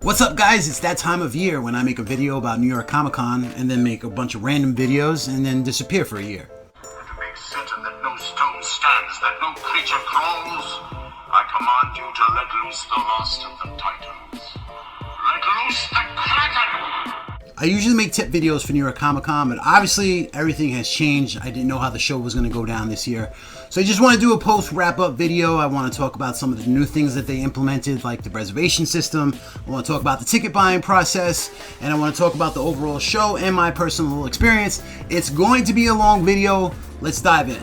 What's up, guys? It's that time of year when I make a video about New York Comic Con and then make a bunch of random videos and then disappear for a year. To make certain that no stone stands, that no creature crawls, I command you to let loose the last of the Titans. Let loose the Kraken! I usually make tip videos for New York Comic Con, but obviously everything has changed. I didn't know how the show was going to go down this year. So I just want to do a post wrap-up video. I want to talk about some of the new things that they implemented, like the reservation system. I want to talk about the ticket buying process, and I want to talk about the overall show and my personal experience. It's going to be a long video. Let's dive in.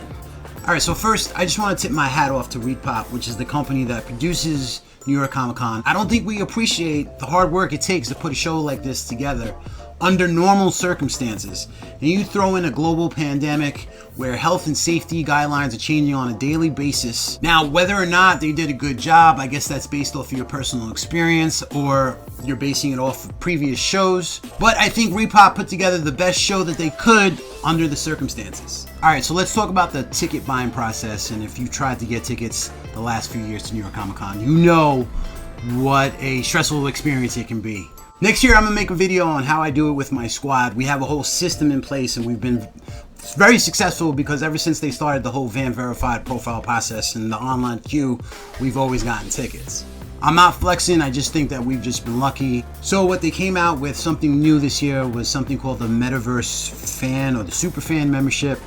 Alright, so first, I just want to tip my hat off to ReedPop, which is the company that produces New York Comic Con. I don't think we appreciate the hard work it takes to put a show like this together under normal circumstances. And you throw in a global pandemic where health and safety guidelines are changing on a daily basis. Now, whether or not they did a good job, I guess that's based off of your personal experience or you're basing it off of previous shows. But I think ReedPop put together the best show that they could under the circumstances. Alright, so let's talk about the ticket buying process. And if you tried to get tickets the last few years to New York Comic Con, you know what a stressful experience it can be. Next year, I'm going to make a video on how I do it with my squad. We have a whole system in place and we've been very successful because ever since they started the whole van verified profile process and the online queue, we've always gotten tickets. I'm not flexing, I just think that we've just been lucky. So what they came out with, something new this year, was something called the Metaverse Fan or the Super Fan membership,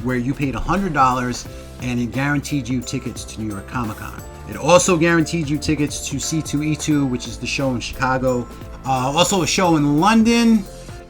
where you paid $100 and it guaranteed you tickets to New York Comic Con. It also guaranteed you tickets to C2E2, which is the show in Chicago. Also a show in London,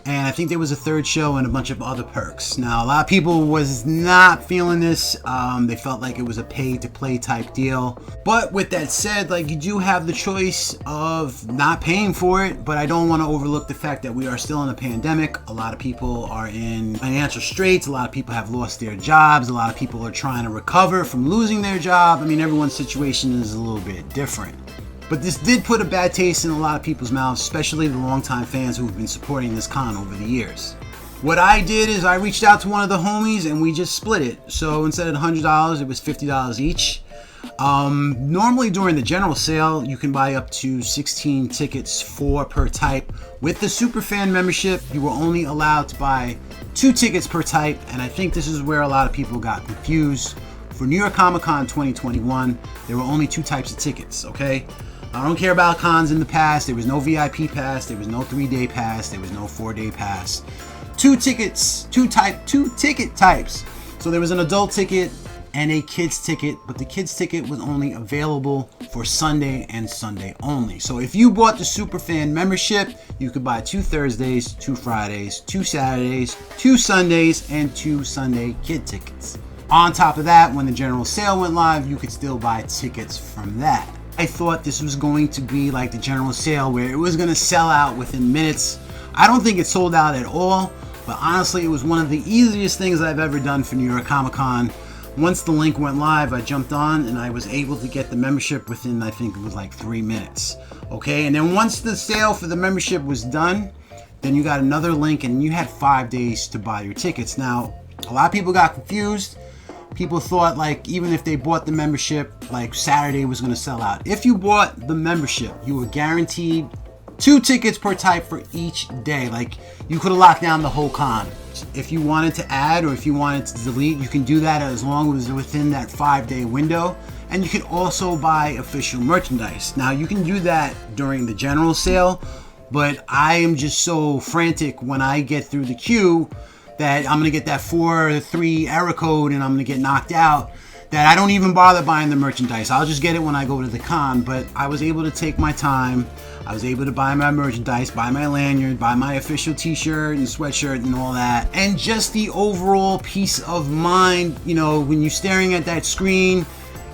and I think there was a third show and a bunch of other perks. Now, a lot of people was not feeling this. They felt like it was a pay-to-play type deal. But with that said, like, you do have the choice of not paying for it, but I don't want to overlook the fact that we are still in a pandemic. A lot of people are in financial straits. A lot of people have lost their jobs. A lot of people are trying to recover from losing their job. I mean, everyone's situation is a little bit different. But this did put a bad taste in a lot of people's mouths, especially the longtime fans who have been supporting this con over the years. What I did is I reached out to one of the homies and we just split it. So instead of $100, it was $50 each. Normally during the general sale, you can buy up to 16 tickets, 4 per type. With the Superfan membership, you were only allowed to buy 2 tickets per type, and I think this is where a lot of people got confused. For New York Comic Con 2021, there were only 2 types of tickets, okay? I don't care about cons in the past. There was no VIP pass, there was no 3-day pass, there was no 4-day pass. 2 ticket types. So there was an adult ticket and a kids ticket, but the kids ticket was only available for Sunday and Sunday only. So if you bought the Superfan membership, you could buy 2 Thursdays, 2 Fridays, 2 Saturdays, 2 Sundays, and 2 Sunday kid tickets. On top of that, when the general sale went live, you could still buy tickets from that. I thought this was going to be like the general sale where it was going to sell out within minutes. I don't think it sold out at all, but honestly, it was one of the easiest things I've ever done for New York Comic Con. Once the link went live, I jumped on and I was able to get the membership within, I think it was like 3 minutes. Okay, and then once the sale for the membership was done, then you got another link and you had 5 days to buy your tickets. Now, a lot of people got confused. People thought, like, even if they bought the membership, like, Saturday was going to sell out. If you bought the membership, you were guaranteed 2 tickets per type for each day. Like, you could have locked down the whole con. If you wanted to add or if you wanted to delete, you can do that as long as it's within that 5-day window. And you can also buy official merchandise. Now, you can do that during the general sale, but I am just so frantic when I get through the queue that I'm going to get that 4-3 error code and I'm going to get knocked out, that I don't even bother buying the merchandise. I'll just get it when I go to the con. But I was able to take my time. I was able to buy my merchandise, buy my lanyard, buy my official t-shirt and sweatshirt and all that. And just the overall peace of mind, you know, when you're staring at that screen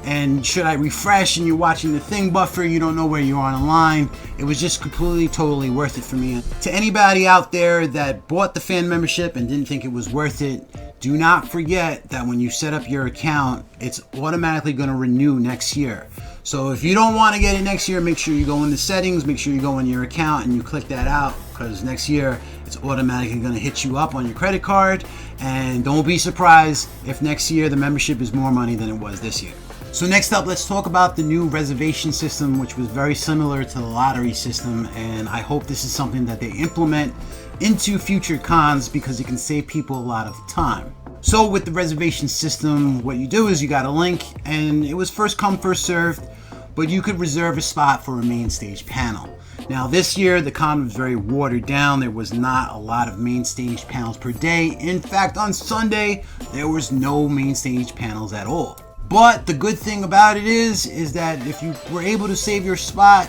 and should I refresh and you're watching the thing buffer, you don't know where you are online. It was just completely, totally worth it for me. To anybody out there that bought the fan membership and didn't think it was worth it, do not forget that when you set up your account, it's automatically going to renew next year. So if you don't want to get it next year, make sure you go in the settings, make sure you go in your account and you click that out, because next year it's automatically going to hit you up on your credit card. And don't be surprised if next year the membership is more money than it was this year. So next up, let's talk about the new reservation system, which was very similar to the lottery system, and I hope this is something that they implement into future cons because it can save people a lot of time. So with the reservation system, what you do is you got a link, and it was first come, first served, but you could reserve a spot for a main stage panel. Now this year, the con was very watered down. There was not a lot of main stage panels per day. In fact, on Sunday, there was no main stage panels at all. But the good thing about it is that if you were able to save your spot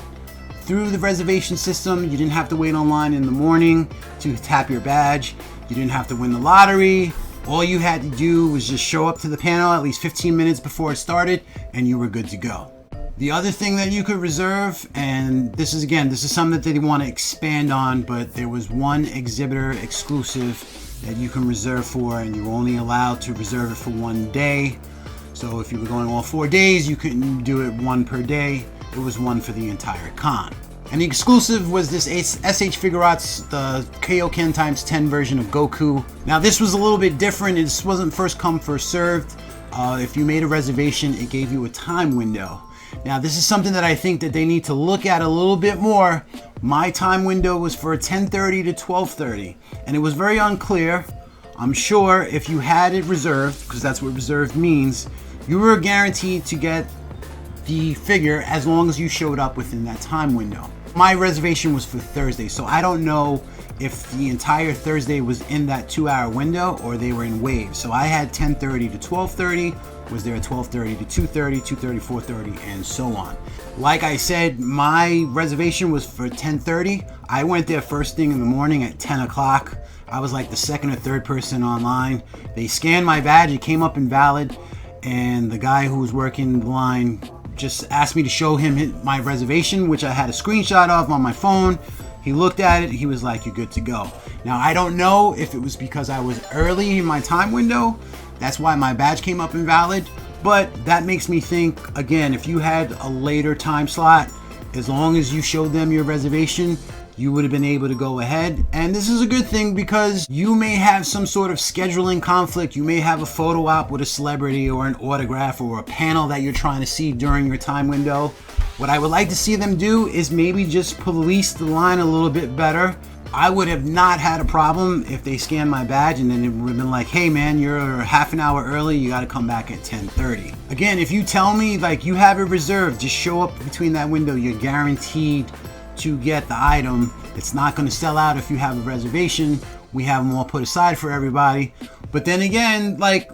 through the reservation system, you didn't have to wait online in the morning to tap your badge. You didn't have to win the lottery. All you had to do was just show up to the panel at least 15 minutes before it started, and you were good to go. The other thing that you could reserve, and this is something that they want to expand on, but there was one exhibitor exclusive that you can reserve for, and you're only allowed to reserve it for one day. So if you were going all 4 days, you couldn't do it one per day. It was one for the entire con. And the exclusive was this SH Figuarts, the Kaioken times 10 version of Goku. Now this was a little bit different. This wasn't first come, first served. If you made a reservation, it gave you a time window. Now this is something that I think that they need to look at a little bit more. My time window was for 10:30 to 12:30, and it was very unclear. I'm sure if you had it reserved, because that's what reserved means, you were guaranteed to get the figure as long as you showed up within that time window. My reservation was for Thursday, so I don't know if the entire Thursday was in that 2-hour window or they were in waves. So I had 10:30 to 12:30, was there at 12:30 to 2:30, 2:30, 4:30, and so on. Like I said, my reservation was for 10:30. I went there first thing in the morning at 10 o'clock. I was like the second or third person online. They scanned my badge, it came up invalid, and the guy who was working the line just asked me to show him my reservation, which I had a screenshot of on my phone. He looked at it, he was like, "You're good to go." Now, I don't know if it was because I was early in my time window, that's why my badge came up invalid, but that makes me think, again, if you had a later time slot, as long as you showed them your reservation, you would have been able to go ahead. And this is a good thing because you may have some sort of scheduling conflict. You may have a photo op with a celebrity or an autograph or a panel that you're trying to see during your time window. What I would like to see them do is maybe just police the line a little bit better. I would have not had a problem if they scanned my badge and then it would have been like, "Hey man, you're half an hour early, you got to come back at 10:30. Again, if you tell me like you have it reserved, just show up between that window, you're guaranteed to get the item. It's not going to sell out if you have a reservation. We have them all put aside for everybody. But then again, like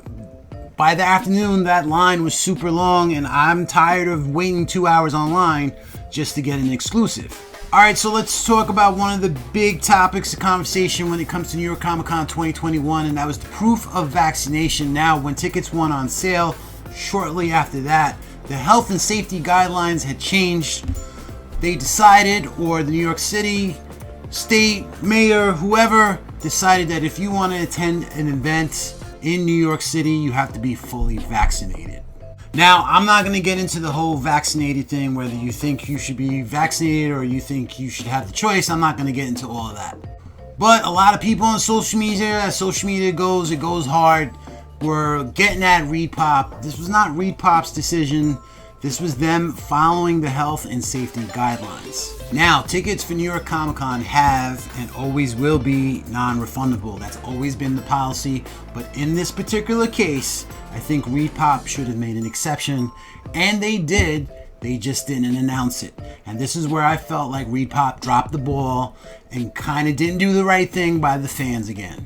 by the afternoon, that line was super long and I'm tired of waiting 2 hours online just to get an exclusive. All right, so let's talk about one of the big topics of conversation when it comes to New York Comic Con 2021, and that was the proof of vaccination. Now, when tickets went on sale, shortly after that, the health and safety guidelines had changed. They decided, or the New York City state mayor, whoever, decided that if you want to attend an event in New York City, you have to be fully vaccinated. Now, I'm not going to get into the whole vaccinated thing, whether you think you should be vaccinated or you think you should have the choice. I'm not going to get into all of that. But a lot of people on social media, as social media goes, it goes hard, were getting at ReedPop. This was not ReedPop's decision. This was them following the health and safety guidelines. Now, tickets for New York Comic Con have and always will be non-refundable. That's always been the policy. But in this particular case, I think ReedPop should have made an exception. And they did. They just didn't announce it. And this is where I felt like ReedPop dropped the ball and kind of didn't do the right thing by the fans again.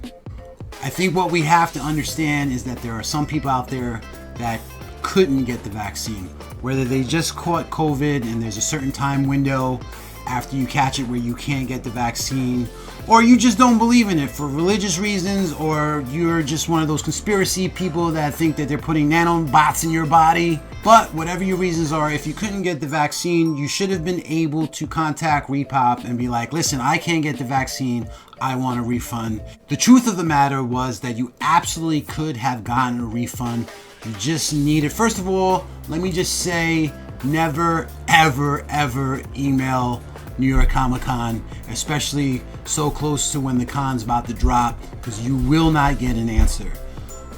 I think what we have to understand is that there are some people out there that couldn't get the vaccine. Whether they just caught COVID and there's a certain time window after you catch it where you can't get the vaccine, or you just don't believe in it for religious reasons, or you're just one of those conspiracy people that think that they're putting nanobots in your body. But whatever your reasons are, if you couldn't get the vaccine, you should have been able to contact ReedPop and be like, "Listen, I can't get the vaccine, I want a refund." The truth of the matter was that you absolutely could have gotten a refund. You just needed, first of all, let me just say, never, ever, ever email New York Comic Con, especially so close to when the con's about to drop, because you will not get an answer.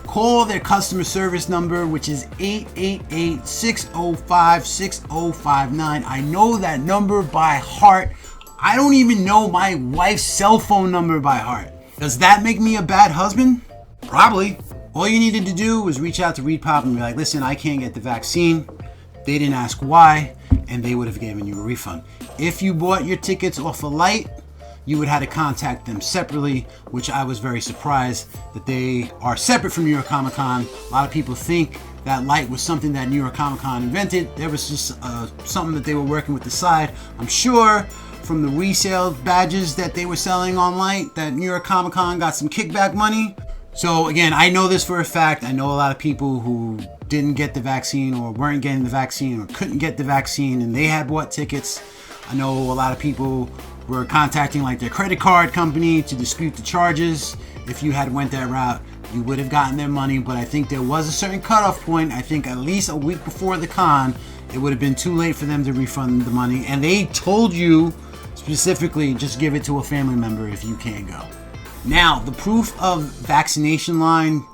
call their customer service number, which is 888-605-6059. I know that number by heart. I don't even know my wife's cell phone number by heart. Does that make me a bad husband? Probably. All you needed to do was reach out to ReadPop and be like, listen, I can't get the vaccine. They didn't ask why, and they would have given you a refund. If you bought your tickets off of Light, you would have to contact them separately, which I was very surprised that they are separate from New York Comic Con. A lot of people think that Light was something that New York Comic Con invented. There was just something that they were working with the side. I'm sure from the resale badges that they were selling on Light that New York Comic Con got some kickback money. So again, I know this for a fact. I know a lot of people who didn't get the vaccine or weren't getting the vaccine or couldn't get the vaccine and they had bought tickets. I know a lot of people were contacting like their credit card company to dispute the charges. If you had went that route, you would have gotten their money, but I think there was a certain cutoff point. I think at least a week before the con, it would have been too late for them to refund the money. And they told you specifically, just give it to a family member if you can't go. Now, the proof of vaccination line,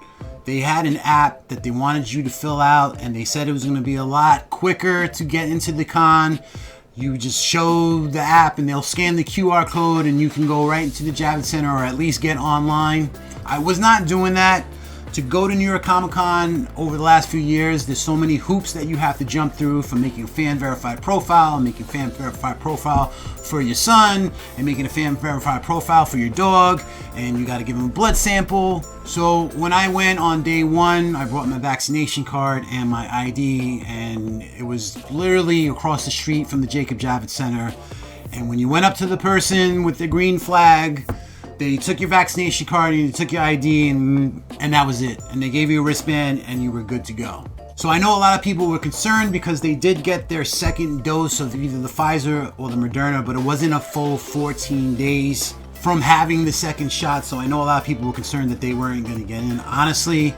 they had an app that they wanted you to fill out, and they said it was going to be a lot quicker to get into the con. You just show the app and they'll scan the QR code and you can go right into the Javits Center or at least get online. I was not doing that. To go to New York Comic Con over the last few years, there's so many hoops that you have to jump through, from making a fan verified profile, making a fan verified profile for your son, and making a fan verified profile for your dog, and you got to give him a blood sample. So when I went on day one, I brought my vaccination card and my ID, and it was literally across the street from the Jacob Javits Center. And when you went up to the person with the green flag, they took your vaccination card and they took your ID and that was it. And they gave you a wristband and you were good to go. So I know a lot of people were concerned because they did get their second dose of either the Pfizer or the Moderna, but it wasn't a full 14 days from having the second shot. So I know a lot of people were concerned that they weren't going to get in. Honestly,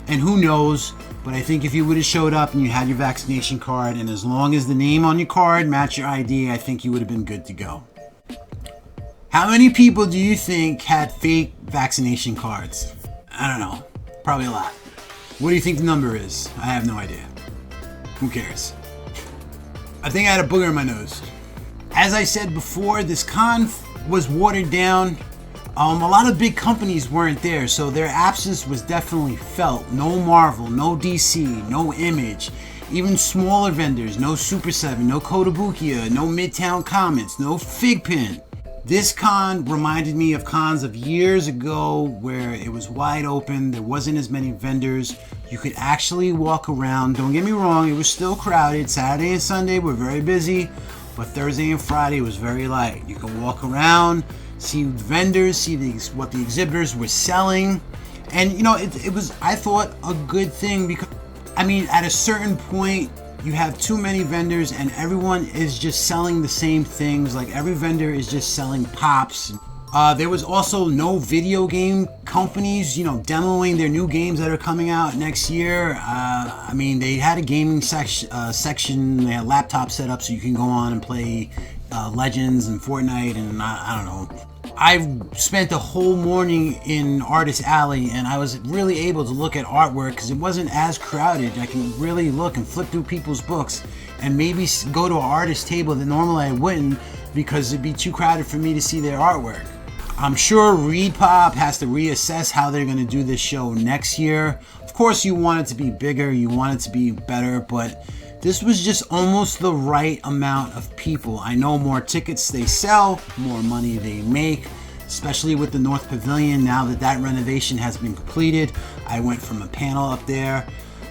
and who knows, but I think if you would have showed up and you had your vaccination card, and as long as the name on your card matched your ID, I think you would have been good to go. How many people do you think had fake vaccination cards? I don't know. Probably a lot. What do you think the number is? I have no idea. Who cares? I think I had a booger in my nose. As I said before, this con was watered down. A lot of big companies weren't there, so their absence was definitely felt. No Marvel, no DC, no Image. Even smaller vendors, no Super 7, no Kotobukiya, no Midtown Comics, no Figpin. This con reminded me of cons of years ago where it was wide open, there wasn't as many vendors, you could actually walk around. Don't get me wrong, it was still crowded. Saturday and Sunday were very busy, but Thursday and Friday was very light. You could walk around, see vendors, see what the exhibitors were selling, and you know, it was, I thought, a good thing because, I mean, at a certain point, you have too many vendors and everyone is just selling the same things. Like every vendor is just selling pops. There was also no video game companies, you know, demoing their new games that are coming out next year. I mean, they had a gaming section, they had laptops set up so you can go on and play Legends and Fortnite and I don't know. I spent the whole morning in Artist Alley and I was really able to look at artwork because it wasn't as crowded. I can really look and flip through people's books and maybe go to an artist table that normally I wouldn't because it'd be too crowded for me to see their artwork. I'm sure ReadPop has to reassess how they're going to do this show next year. Of course, you want it to be bigger, you want it to be better, but this was just almost the right amount of people. I know more tickets they sell, more money they make, especially with the North Pavilion now that that renovation has been completed. I went from a panel up there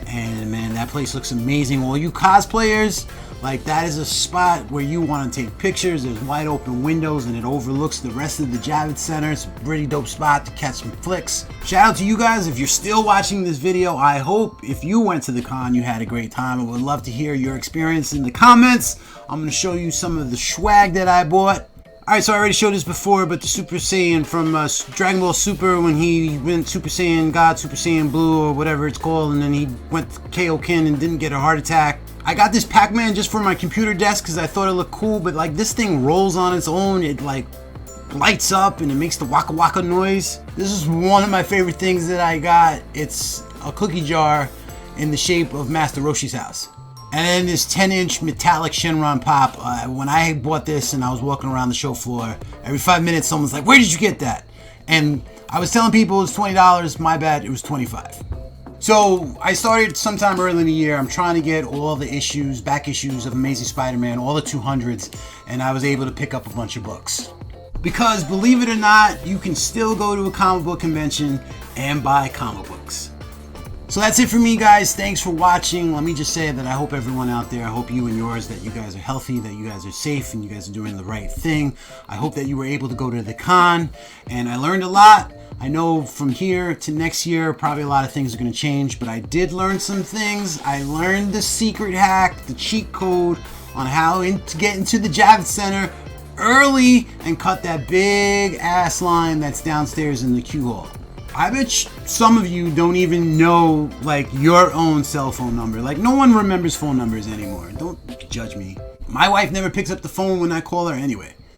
and man, that place looks amazing. All you cosplayers, like that is a spot where you want to take pictures. There's wide open windows and it overlooks the rest of the Javits Center. It's a pretty dope spot to catch some flicks. Shout out to you guys if you're still watching this video. I hope if you went to the con you had a great time. I would love to hear your experience in the comments. I'm going to show you some of the swag that I bought. Alright, so I already showed this before, but the Super Saiyan from Dragon Ball Super, when he went Super Saiyan God, Super Saiyan Blue, or whatever it's called, and then he went Kaioken and didn't get a heart attack. I got this Pac-Man just for my computer desk because I thought it looked cool, but like this thing rolls on its own, it like lights up and it makes the waka waka noise. This is one of my favorite things that I got. It's a cookie jar in the shape of Master Roshi's house. And then this 10-inch metallic Shenron pop. When I bought this and I was walking around the show floor, every 5 minutes someone's like, "Where did you get that?" And I was telling people it was $20. My bad, it was $25. So I started sometime early in the year. I'm trying to get all the issues, back issues of Amazing Spider-Man, all the 200s, and I was able to pick up a bunch of books. Because believe it or not, you can still go to a comic book convention and buy comic books. So that's it for me, guys. Thanks for watching. Let me just say that I hope everyone out there, I hope you and yours, that you guys are healthy, that you guys are safe, and you guys are doing the right thing. I hope that you were able to go to the con, and I learned a lot. I know from here to next year, probably a lot of things are going to change, but I did learn some things. I learned the secret hack, the cheat code on how to get into the Javits Center early and cut that big ass line that's downstairs in the queue hall. I bet some of you don't even know, like, your own cell phone number. Like, no one remembers phone numbers anymore. Don't judge me. My wife never picks up the phone when I call her anyway.